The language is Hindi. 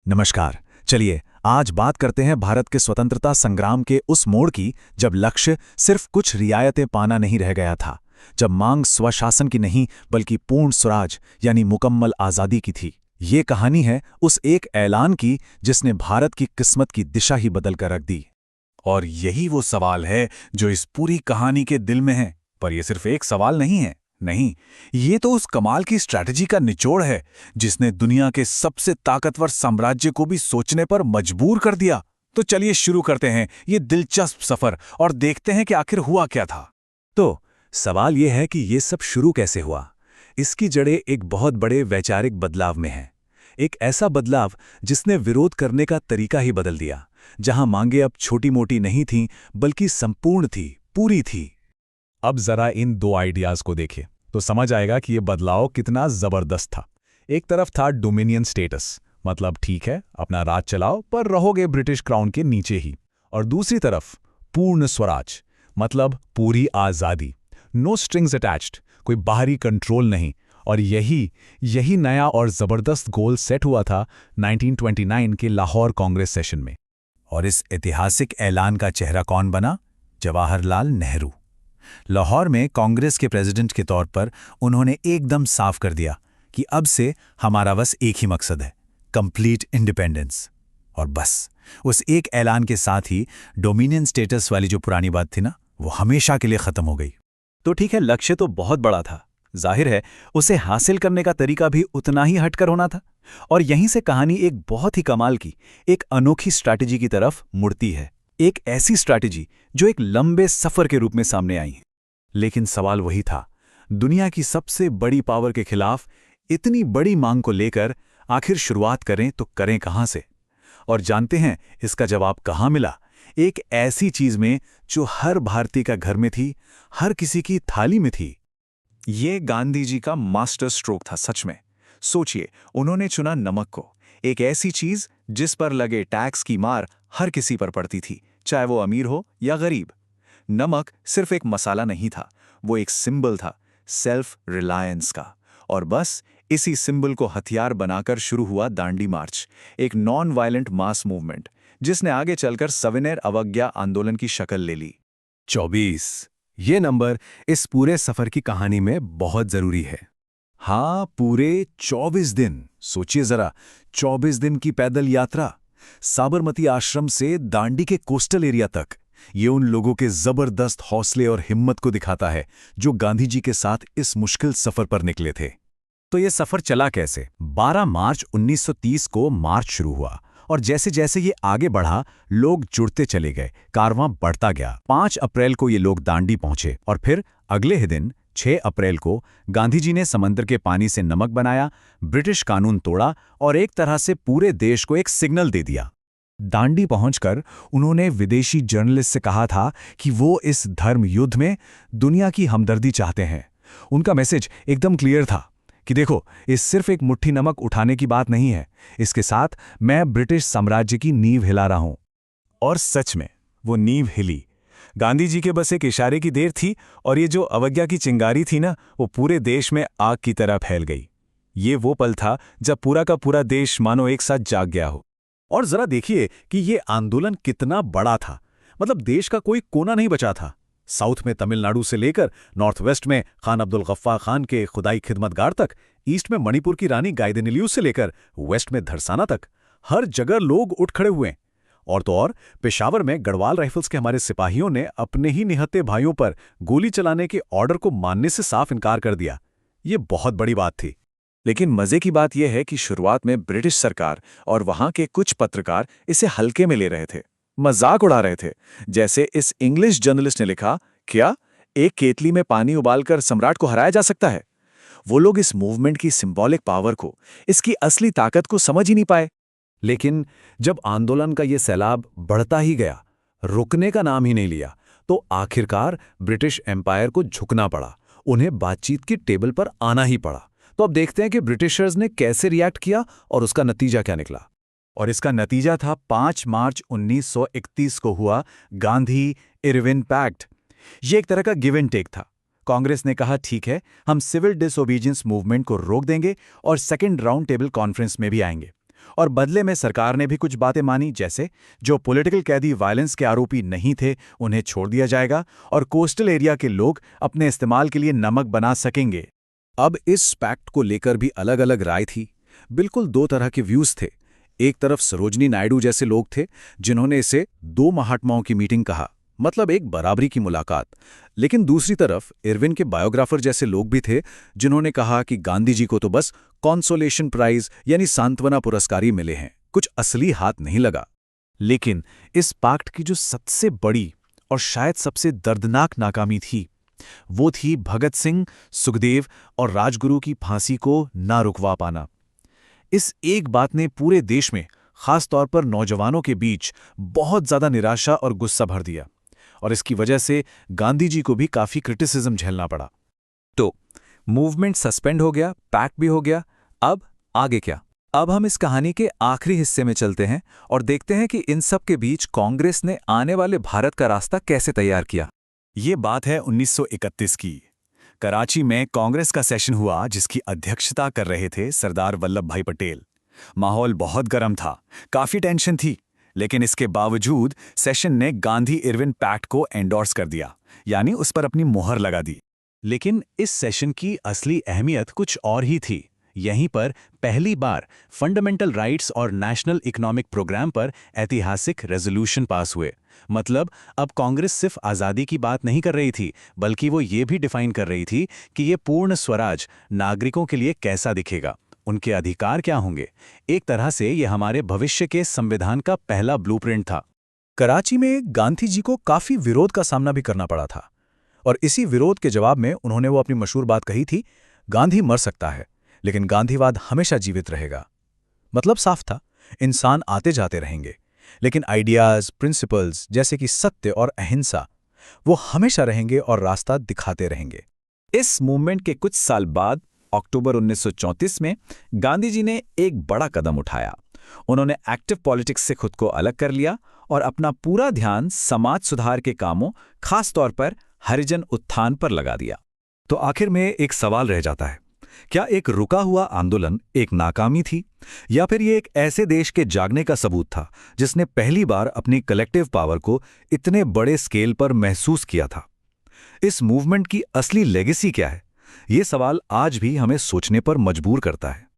नमस्कार। चलिए आज बात करते हैं भारत के स्वतंत्रता संग्राम के उस मोड़ की जब लक्ष्य सिर्फ कुछ रियायतें पाना नहीं रह गया था। जब मांग स्वशासन की नहीं बल्कि पूर्ण स्वराज यानी मुकम्मल आज़ादी की थी। ये कहानी है उस एक ऐलान की जिसने भारत की किस्मत की दिशा ही बदल कर रख दी। और यही वो सवाल है जो इस पूरी कहानी के दिल में है। पर यह सिर्फ एक सवाल नहीं है, नहीं, ये तो उस कमाल की स्ट्रैटेजी का निचोड़ है जिसने दुनिया के सबसे ताकतवर साम्राज्य को भी सोचने पर मजबूर कर दिया। तो चलिए शुरू करते हैं ये दिलचस्प सफर और देखते हैं कि आखिर हुआ क्या था। तो सवाल ये है कि ये सब शुरू कैसे हुआ। इसकी जड़ें एक बहुत बड़े वैचारिक बदलाव में हैं। एक ऐसा बदलाव जिसने विरोध करने का तरीका ही बदल दिया। जहां मांगे अब छोटी-मोटी नहीं थीं बल्कि संपूर्ण थी, पूरी थी। अब जरा इन दो आइडियाज को देखें तो समझ आएगा कि यह बदलाव कितना जबरदस्त था। एक तरफ था डोमिनियन स्टेटस, मतलब ठीक है अपना राज चलाओ पर रहोगे ब्रिटिश क्राउन के नीचे ही। और दूसरी तरफ पूर्ण स्वराज, मतलब पूरी आज़ादी, नो स्ट्रिंग्स अटैच्ड, कोई बाहरी कंट्रोल नहीं। और यही नया और जबरदस्त गोल सेट हुआ था 1929 के लाहौर कांग्रेस सेशन में। और इस ऐतिहासिक ऐलान का चेहरा कौन बना? जवाहरलाल नेहरू। लाहौर में कांग्रेस के प्रेसिडेंट के तौर पर उन्होंने एकदम साफ कर दिया कि अब से हमारा बस एक ही मकसद है, कंप्लीट इंडिपेंडेंस। और बस उस एक ऐलान के साथ ही डोमिनियन स्टेटस वाली जो पुरानी बात थी ना, वो हमेशा के लिए खत्म हो गई। तो ठीक है, लक्ष्य तो बहुत बड़ा था, जाहिर है उसे हासिल करने का तरीका भी उतना ही हटकर होना था। और यहीं से कहानी एक बहुत ही कमाल की, एक अनोखी स्ट्रैटेजी की तरफ मुड़ती है। एक ऐसी स्ट्रैटेजी जो एक लंबे सफर के रूप में सामने आई है। लेकिन सवाल वही था, दुनिया की सबसे बड़ी पावर के खिलाफ इतनी बड़ी मांग को लेकर आखिर शुरुआत करें तो करें कहां से? और जानते हैं इसका जवाब कहां मिला? एक ऐसी चीज में जो हर भारतीय का घर में थी, हर किसी की थाली में थी। ये गांधी जी का मास्टर स्ट्रोक था सच में। सोचिए, उन्होंने चुना नमक को, एक ऐसी चीज जिस पर लगे टैक्स की मार हर किसी पर पड़ती थी, चाहे वो अमीर हो या गरीब। नमक सिर्फ एक मसाला नहीं था, वो एक सिंबल था, सेल्फ रिलायंस का। और बस इसी सिंबल को हथियार बनाकर शुरू हुआ दांडी मार्च, एक नॉन वायलेंट मास मूवमेंट जिसने आगे चलकर सविनय अवज्ञा आंदोलन की शक्ल ले ली। 24, ये नंबर इस पूरे सफर की कहानी में बहुत जरूरी है। हाँ, पूरे 24 दिन। सोचिए जरा, 24 दिन की पैदल यात्रा, साबरमती आश्रम से दांडी के कोस्टल एरिया तक। ये उन लोगों के जबरदस्त हौसले और हिम्मत को दिखाता है जो गांधी जी के साथ इस मुश्किल सफर पर निकले थे। तो ये सफर चला कैसे? 12 मार्च 1930 को मार्च शुरू हुआ और जैसे जैसे ये आगे बढ़ा, लोग जुड़ते चले गए, कारवां बढ़ता गया। 5 अप्रैल को ये लोग दांडी पहुंचे और फिर अगले ही दिन 6 अप्रैल को गांधी जी ने समंदर के पानी से नमक बनाया, ब्रिटिश कानून तोड़ा और एक तरह से पूरे देश को एक सिग्नल दे दिया। दांडी पहुंचकर उन्होंने विदेशी जर्नलिस्ट से कहा था कि वो इस धर्म युद्ध में दुनिया की हमदर्दी चाहते हैं। उनका मैसेज एकदम क्लियर था कि देखो, इस सिर्फ एक मुट्ठी नमक उठाने की बात नहीं है, इसके साथ मैं ब्रिटिश साम्राज्य की नींव हिला रहा हूं। और सच में वो नींव हिली। गांधी जी के बस एक इशारे की देर थी और ये जो अवज्ञा की चिंगारी थी ना, वो पूरे देश में आग की तरह फैल गई। ये वो पल था जब पूरा का पूरा देश मानो एक साथ जाग गया हो। और जरा देखिए कि ये आंदोलन कितना बड़ा था। मतलब देश का कोई कोना नहीं बचा था। साउथ में तमिलनाडु से लेकर नॉर्थ वेस्ट में खान अब्दुल गफ्फार खान के खुदाई खिदमतगार तक, ईस्ट में मणिपुर की रानी गाइदिन्यू से लेकर वेस्ट में धरसाना तक, हर जगह लोग उठ खड़े हुए। और तो और पेशावर में गढ़वाल राइफल्स के हमारे सिपाहियों ने अपने ही निहत्थे भाइयों पर गोली चलाने के ऑर्डर को मानने से साफ इनकार कर दिया। ये बहुत बड़ी बात थी। लेकिन मजे की बात यह है कि शुरुआत में ब्रिटिश सरकार और वहां के कुछ पत्रकार इसे हल्के में ले रहे थे, मजाक उड़ा रहे थे। जैसे इस इंग्लिश जर्नलिस्ट ने लिखा, क्या एक केतली में पानी उबालकर सम्राट को हराया जा सकता है? वो लोग इस मूवमेंट की सिंबॉलिक पावर को, इसकी असली ताकत को समझ ही नहीं पाए। लेकिन जब आंदोलन का ये सैलाब बढ़ता ही गया, रुकने का नाम ही नहीं लिया, तो आखिरकार ब्रिटिश एम्पायर को झुकना पड़ा, उन्हें बातचीत की टेबल पर आना ही पड़ा। तो अब देखते हैं कि ब्रिटिशर्स ने कैसे रिएक्ट किया और उसका नतीजा क्या निकला। और इसका नतीजा था 5 मार्च 1931 को हुआ गांधी-इरविन पैक्ट। ये एक तरह का गिव एंड टेक था। कांग्रेस ने कहा, ठीक है, हम सिविल डिसोबीडियंस मूवमेंट को रोक देंगे और सेकेंड राउंड टेबल कॉन्फ्रेंस में भी आएंगे। और बदले में सरकार ने भी कुछ बातें मानी, जैसे जो पॉलिटिकल कैदी वायलेंस के आरोपी नहीं थे उन्हें छोड़ दिया जाएगा और कोस्टल एरिया के लोग अपने इस्तेमाल के लिए नमक बना सकेंगे। अब इस पैक्ट को लेकर भी अलग अलग राय थी। बिल्कुल दो तरह के व्यूज थे। एक तरफ सरोजनी नायडू जैसे लोग थे जिन्होंने इसे दो महात्माओं की मीटिंग कहा, मतलब एक बराबरी की मुलाकात। लेकिन दूसरी तरफ इरविन के बायोग्राफर जैसे लोग भी थे जिन्होंने कहा कि गांधी जी को तो बस कॉन्सोलेशन प्राइज यानी सांत्वना पुरस्कार ही मिले हैं, कुछ असली हाथ नहीं लगा। लेकिन इस पैक्ट की जो सबसे बड़ी और शायद सबसे दर्दनाक नाकामी थी, वो थी भगत सिंह, सुखदेव और राजगुरु की फांसी को ना रुकवा पाना। इस एक बात ने पूरे देश में, खास तौर पर नौजवानों के बीच, बहुत ज्यादा निराशा और गुस्सा भर दिया, और इसकी वजह से गांधी जी को भी काफी क्रिटिसिज्म झेलना पड़ा। तो मूवमेंट सस्पेंड हो गया, पैक्ट भी हो गया। अब आगे क्या? अब हम इस कहानी के आखिरी हिस्से में चलते हैं और देखते हैं कि इन सब के बीच कांग्रेस ने आने वाले भारत का रास्ता कैसे तैयार किया। ये बात है 1931 की। कराची में कांग्रेस का सेशन हुआ जिसकी अध्यक्षता कर रहे थे सरदार वल्लभ भाई पटेल। माहौल बहुत गर्म था, काफी टेंशन थी, लेकिन इसके बावजूद सेशन ने गांधी इरविन पैक्ट को एंडोर्स कर दिया, यानी उस पर अपनी मोहर लगा दी। लेकिन इस सेशन की असली अहमियत कुछ और ही थी। यहीं पर पहली बार फंडामेंटल राइट्स और नेशनल इकोनॉमिक प्रोग्राम पर ऐतिहासिक रेजोल्यूशन पास हुए। मतलब अब कांग्रेस सिर्फ आज़ादी की बात नहीं कर रही थी, बल्कि वो ये भी डिफाइन कर रही थी कि ये पूर्ण स्वराज नागरिकों के लिए कैसा दिखेगा, उनके अधिकार क्या होंगे। एक तरह से ये हमारे भविष्य के संविधान का पहला ब्लूप्रिंट था। कराची में गांधी जी को काफी विरोध का सामना भी करना पड़ा था, और इसी विरोध के जवाब में उन्होंने वो अपनी मशहूर बात कही थी, गांधी मर सकता है लेकिन गांधीवाद हमेशा जीवित रहेगा। मतलब साफ था, इंसान आते जाते रहेंगे, लेकिन आइडियाज, प्रिंसिपल्स जैसे कि सत्य और अहिंसा, वो हमेशा रहेंगे और रास्ता दिखाते रहेंगे। इस मूवमेंट के कुछ साल बाद अक्टूबर 1934 में गांधी जी ने एक बड़ा कदम उठाया। उन्होंने एक्टिव पॉलिटिक्स से खुद को अलग कर लिया और अपना पूरा ध्यान समाज सुधार के कामों, खास तौर पर हरिजन उत्थान पर लगा दिया। तो आखिर में एक सवाल रह जाता है, क्या एक रुका हुआ आंदोलन एक नाकामी थी, या फिर ये एक ऐसे देश के जागने का सबूत था जिसने पहली बार अपनी कलेक्टिव पावर को इतने बड़े स्केल पर महसूस किया था? इस मूवमेंट की असली लेगेसी क्या है? ये सवाल आज भी हमें सोचने पर मजबूर करता है।